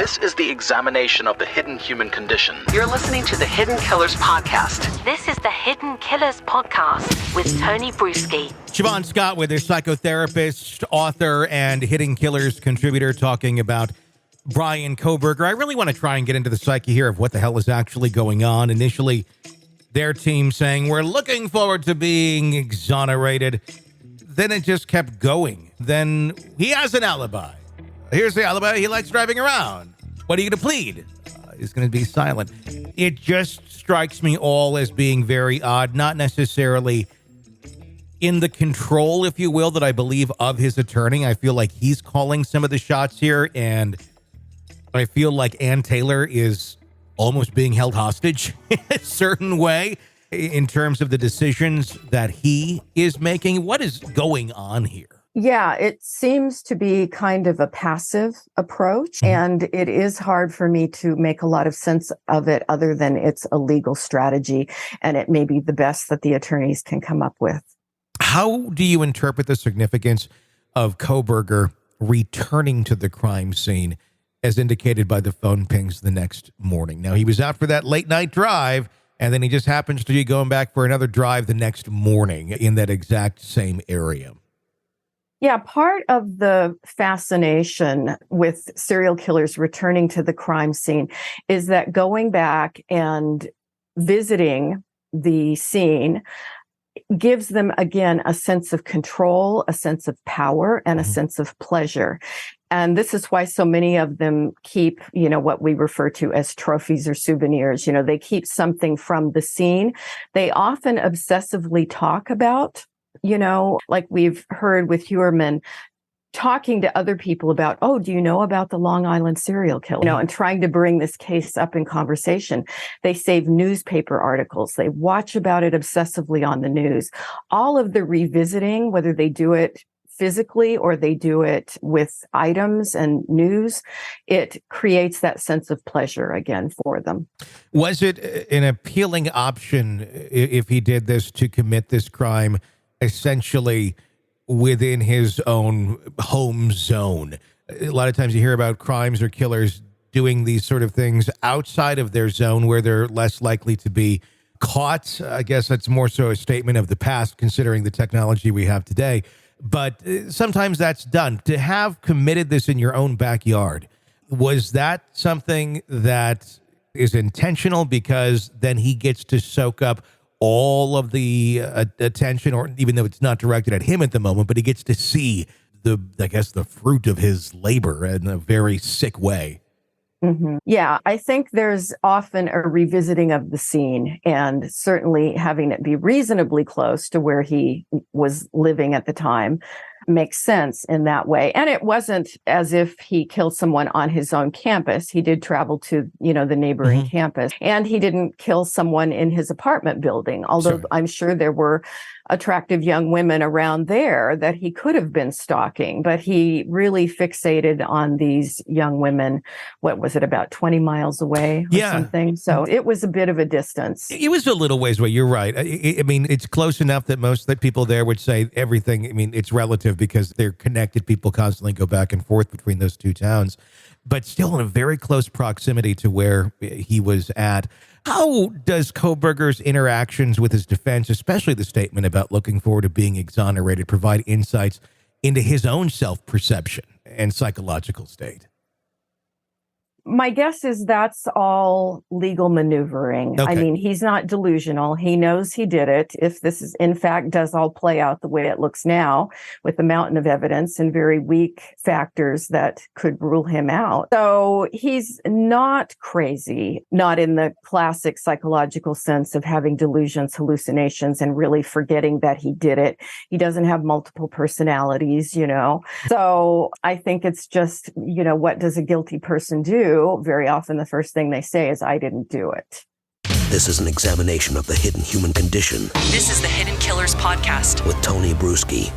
This is the examination of the hidden human condition. You're listening to the Hidden Killers Podcast. This is the Hidden Killers Podcast with Tony Brueski. Shavaun Scott with his psychotherapist, author, and Hidden Killers contributor talking about Bryan Kohberger. I really want to try and get into the psyche here of what the hell is actually going on. Initially, their team saying, we're looking forward to being exonerated. Then it just kept going. Then he has an alibi. Here's the alibi. He likes driving around. What are you going to plead? He's going to be silent. It just strikes me all as being very odd, not necessarily in the control, if you will, that I believe of his attorney. I feel like he's calling some of the shots here, and I feel like Ann Taylor is almost being held hostage in a certain way in terms of the decisions that he is making. What is going on here? Yeah, it seems to be kind of a passive approach, and it is hard for me to make a lot of sense of it other than it's a legal strategy, and it may be the best that the attorneys can come up with. How do you interpret the significance of Kohberger returning to the crime scene as indicated by the phone pings the next morning? Now, he was out for that late night drive, and then he just happens to be going back for another drive the next morning in that exact same area. Yeah, part of the fascination with serial killers returning to the crime scene is that going back and visiting the scene gives them, again, a sense of control, a sense of power, and a sense of pleasure. And this is why so many of them keep, what we refer to as trophies or souvenirs. They keep something from the scene. They often obsessively talk about, like we've heard with Huerman, talking to other people about, oh, do you know about the Long Island serial killer? And trying to bring this case up in conversation. They save newspaper articles. They watch about it obsessively on the news. All of the revisiting, whether they do it physically or they do it with items and news, it creates that sense of pleasure again for them. Was it an appealing option if he did this to commit this crime essentially within his own home zone? A lot of times you hear about crimes or killers doing these sort of things outside of their zone where they're less likely to be caught. I guess that's more so a statement of the past, considering the technology we have today. But sometimes that's done. To have committed this in your own backyard, was that something that is intentional because then he gets to soak up all of the attention, or even though it's not directed at him at the moment, but he gets to see the fruit of his labor in a very sick way? Mm-hmm. Yeah, I think there's often a revisiting of the scene, and certainly having it be reasonably close to where he was living at the time makes sense in that way. And it wasn't as if he killed someone on his own campus. He did travel to, the neighboring campus, and he didn't kill someone in his apartment building, although Sure. I'm sure there were attractive young women around there that he could have been stalking, but he really fixated on these young women. What was it, about 20 miles away or something? So it was a bit of a distance. It was a little ways away. You're right. I mean, it's close enough that most of the people there would say everything. I mean, it's relative because they're connected. People constantly go back and forth between those two towns, but still in a very close proximity to where he was at. How does Kohberger's interactions with his defense, especially the statement about looking forward to being exonerated, provide insights into his own self-perception and psychological state? My guess is that's all legal maneuvering. Okay. I mean, he's not delusional. He knows he did it. If this is, in fact, does all play out the way it looks now with the mountain of evidence and very weak factors that could rule him out. So he's not crazy, not in the classic psychological sense of having delusions, hallucinations, and really forgetting that he did it. He doesn't have multiple personalities, So I think it's just, what does a guilty person do? Very often the first thing they say is, I didn't do it. This is an examination of the hidden human condition This is the Hidden Killers Podcast with Tony Brueski.